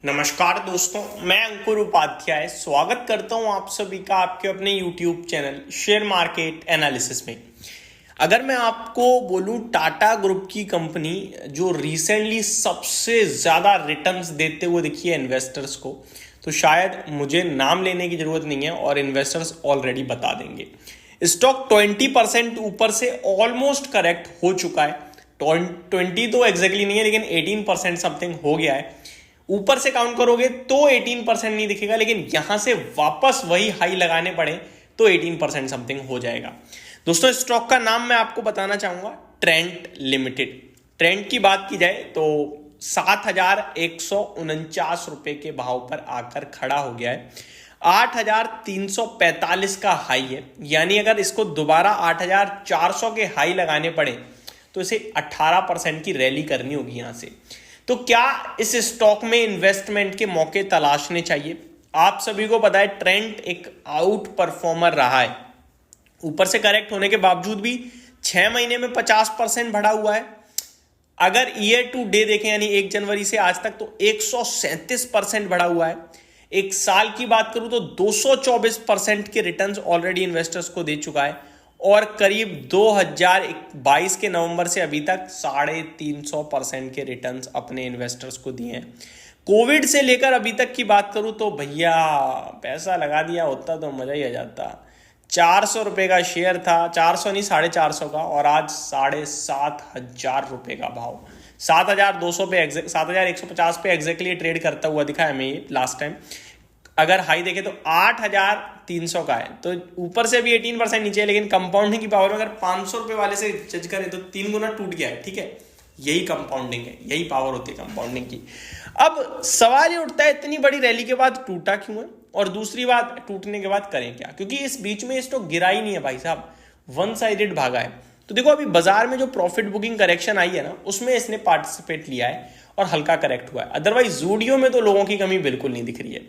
नमस्कार दोस्तों, मैं अंकुर उपाध्याय स्वागत करता हूं आप सभी का आपके अपने YouTube channel share market analysis में। अगर मैं आपको बोलूं टाटा ग्रुप की कंपनी जो रिसेंटली सबसे ज़्यादा रिटर्न्स देते हुए दिखी है इन्वेस्टर्स को, तो शायद मुझे नाम लेने की ज़रूरत नहीं है और इन्वेस्टर्स ऑलरेडी बता देंगे। स्टॉक 20% ऊपर से ऑलमोस्ट करेक्ट हो चुका है। 20 तो एग्जैक्टली नहीं है, लेकिन 18% समथिंग हो गया है। ऊपर से काउंट करोगे तो 18% नहीं दिखेगा, लेकिन यहां से वापस वही हाई लगाने पड़े तो 18% समथिंग हो जाएगा। दोस्तों, स्टॉक का नाम मैं आपको बताना चाहूंगा, ट्रेंट लिमिटेड। ट्रेंट की बात की जाए तो 7,149 रुपए के भाव पर आकर खड़ा हो गया है। 8,345 का हाई है, यानी अगर इसको दोबारा 8,400 के हाई लगाने पड़े तो इसे 18% की रैली करनी होगी यहां से। तो क्या इस स्टॉक में इन्वेस्टमेंट के मौके तलाशने चाहिए? आप सभी को पता है ट्रेंड एक आउट परफॉर्मर रहा है। ऊपर से करेक्ट होने के बावजूद भी 6 महीने में 50% बढ़ा हुआ है। अगर ईयर टू डे देखें यानी 1 जनवरी से आज तक तो 137% बढ़ा हुआ है। एक साल की बात करूं तो 224% के रिटर्न्स ऑलरेडी इन्वेस्टर्स को दे चुका है और करीब 2022 के नवंबर से अभी तक 350% के रिटर्न्स अपने इन्वेस्टर्स को दिए हैं। कोविड से लेकर अभी तक की बात करूं तो भैया पैसा लगा दिया होता तो मजा ही आ जाता। 400 रुपए का शेयर था, 400 नहीं 450 का, और आज 7,500 रुपए का भाव। 7,200 पे 7,150 पे एग्जैक्टली ट्रेड करता हुआ दिखा है हमें ये लास्ट टाइम। अगर हाई देखे तो 8,300 का है, तो ऊपर से भी 18% नीचे है, लेकिन कंपाउंडिंग की पावर अगर 500 रुपए वाले से जज करें तो 3 गुना टूट गया है। ठीक है, यही कंपाउंडिंग है, यही पावर होती है कंपाउंडिंग की। अब सवाल ये उठता है इतनी बड़ी रैली के बाद टूटा क्यों है, और दूसरी बात टूटने के बाद करें क्या, क्योंकि इस बीच में स्टॉक गिरा ही नहीं है भाई साहब, वन साइडेड भागा है। तो देखो अभी बाजार में जो प्रॉफिट बुकिंग करेक्शन आई है ना, उसमें इसने पार्टिसिपेट लिया है और हल्का करेक्ट हुआ है। अदरवाइज जूडियो में तो लोगों की कमी बिल्कुल नहीं दिख रही है।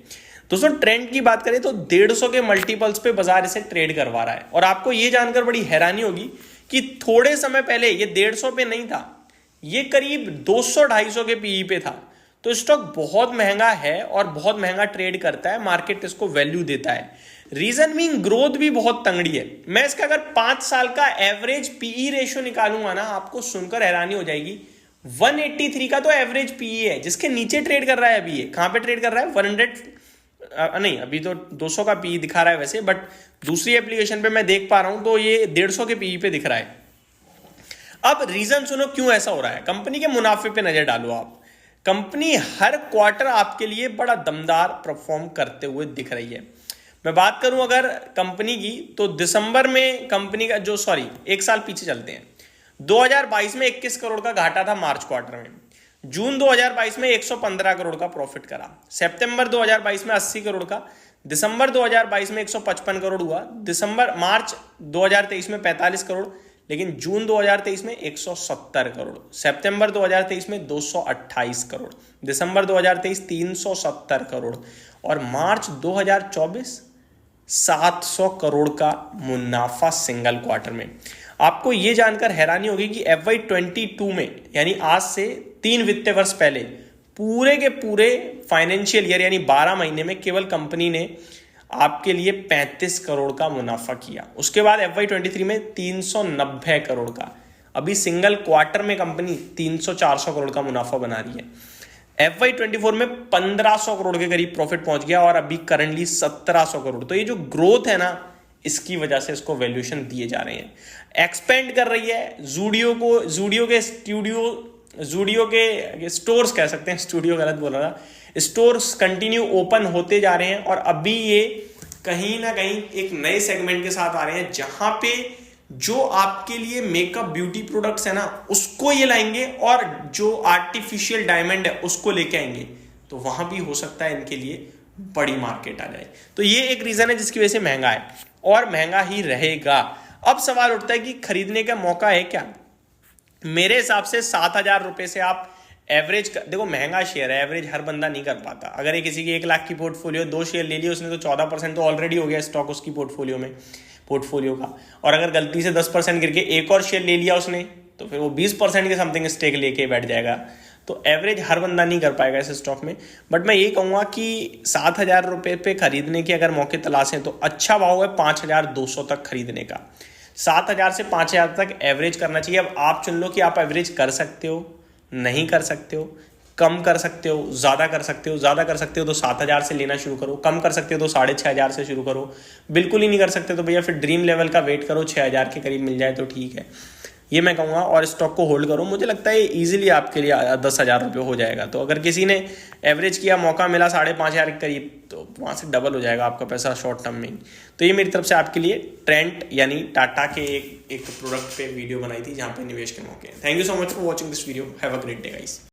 दोस्तों, ट्रेंड की बात करें तो 150 के मल्टीपल्स पे बाजार इसे ट्रेड करवा रहा है, और आपको ये जानकर बड़ी हैरानी होगी कि थोड़े समय पहले ये 150 पे नहीं था, ये करीब 200-250 के पीई पे था। तो स्टॉक बहुत महंगा है और बहुत महंगा ट्रेड करता है, मार्केट इसको वैल्यू देता है। रीजन मीन ग्रोथ भी बहुत तंगड़ी है। मैं इसका अगर 5 साल का एवरेज पीई रेशियो निकालूंगा ना, आपको सुनकर हैरानी हो जाएगी। 183 का तो एवरेज पीई है, जिसके नीचे ट्रेड कर रहा है अभी। ये कहां पे ट्रेड कर रहा है? 100 नहीं, अभी तो 200 का पीई दिखा रहा है वैसे, बट दूसरी एप्लीकेशन पे मैं देख पा रहा हूं तो ये 150 के पीई पे दिख रहा है। अब रीजन सुनो क्यों ऐसा हो रहा है। कंपनी के मुनाफे पे नजर डालो आप। कंपनी हर क्वार्टर आपके लिए बड़ा दमदार परफॉर्म करते हुए दिख रही है। मैं बात करूं अगर कंपनी की, तो दिसंबर में कंपनी का जो एक साल पीछे चलते हैं, 2022 में 21 करोड़ का घाटा था मार्च क्वार्टर में। जून 2022 में 115 करोड़ का प्रॉफिट करा। सितंबर 2022 में 80 करोड़ का। दिसंबर 2022 में 155 करोड़ हुआ। मार्च 2023 में 45 करोड़, लेकिन जून 2023 में 170 करोड़। सितंबर 2023 में 228 करोड़। दिसंबर 2023 370 करोड़, और मार्च 2024 700 करोड़ का मुनाफा सिंगल क्वार्टर में। आपको यह जानकर हैरानी होगी कि FY22 में, यानी आज से 3 वित्तीय वर्ष पहले, पूरे के पूरे फाइनेंशियल ईयर यानी 12 महीने में केवल कंपनी ने आपके लिए 35 करोड़ का मुनाफा किया। उसके बाद FY23 में 390 करोड़ का। अभी सिंगल क्वार्टर में कंपनी 300-400 करोड़ का मुनाफा बना रही है। FY24 में 1500 करोड़ के करीब प्रॉफिट पहुंच गया, और अभी करंटली 1700 करोड़। तो ये जो ग्रोथ है ना, इसकी वजह से इसको वैल्यूएशन दिए जा रहे हैं। एक्सपेंड कर रही है जूडियो के स्टोर्स कह सकते हैं, स्टूडियो गलत बोल रहा था। स्टोर्स कंटिन्यू ओपन होते जा रहे हैं, और अभी ये कहीं ना कहीं एक नए सेगमेंट के साथ आ रहे हैं, जहां पे जो आपके लिए मेकअप ब्यूटी प्रोडक्ट्स है ना, उसको ये लाएंगे, और जो आर्टिफिशियल डायमंड है उसको लेके आएंगे। तो वहां भी हो सकता है इनके लिए बड़ी मार्केट आ जाए। तो ये एक रीजन है जिसकी वजह से महंगा है, और महंगा ही रहेगा। अब सवाल उठता है कि खरीदने का मौका है क्या? मेरे हिसाब से 7,000 रुपए से आप एवरेज देखो, महंगा शेयर है, एवरेज हर बंदा नहीं कर पाता। अगर ये किसी की 1 लाख की पोर्टफोलियो 2 शेयर ले लिए उसने, तो 14% तो ऑलरेडी हो गया स्टॉक उसकी पोर्टफोलियो का। और अगर गलती से 10% गिर के एक और शेयर ले लिया उसने, तो फिर वो 20% के समथिंग स्टेक लेके बैठ जाएगा। तो एवरेज हर बंदा नहीं कर पाएगा इस स्टॉक में, बट मैं ये कहूँगा कि 7,000 रुपये पे खरीदने के अगर मौके तलाशें तो अच्छा भाव है 5,200 तक खरीदने का। 7,000 से 5,000 तक एवरेज करना चाहिए। अब आप चुन लो कि आप एवरेज कर सकते हो, नहीं कर सकते हो, कम कर सकते हो, ज़्यादा कर सकते हो। ज़्यादा कर सकते हो तो 7,000 से लेना शुरू करो, कम कर सकते हो तो 6,500 से शुरू करो, बिल्कुल ही नहीं कर सकते तो भैया फिर ड्रीम लेवल का वेट करो, 6,000 के करीब मिल जाए तो ठीक है, ये मैं कहूँगा। और स्टॉक को होल्ड करो, मुझे लगता है ईजिली आपके लिए 10,000 रुपये हो जाएगा। तो अगर किसी ने एवरेज किया, मौका मिला 5,500 के करीब, तो वहाँ से डबल हो जाएगा आपका पैसा शॉर्ट टर्म में। तो ये मेरी तरफ से आपके लिए ट्रेंड यानी टाटा के एक प्रोडक्ट पे वीडियो बनाई थी जहाँ पे निवेश के मौके। Thank you so much for watching this video. Have a great day guys.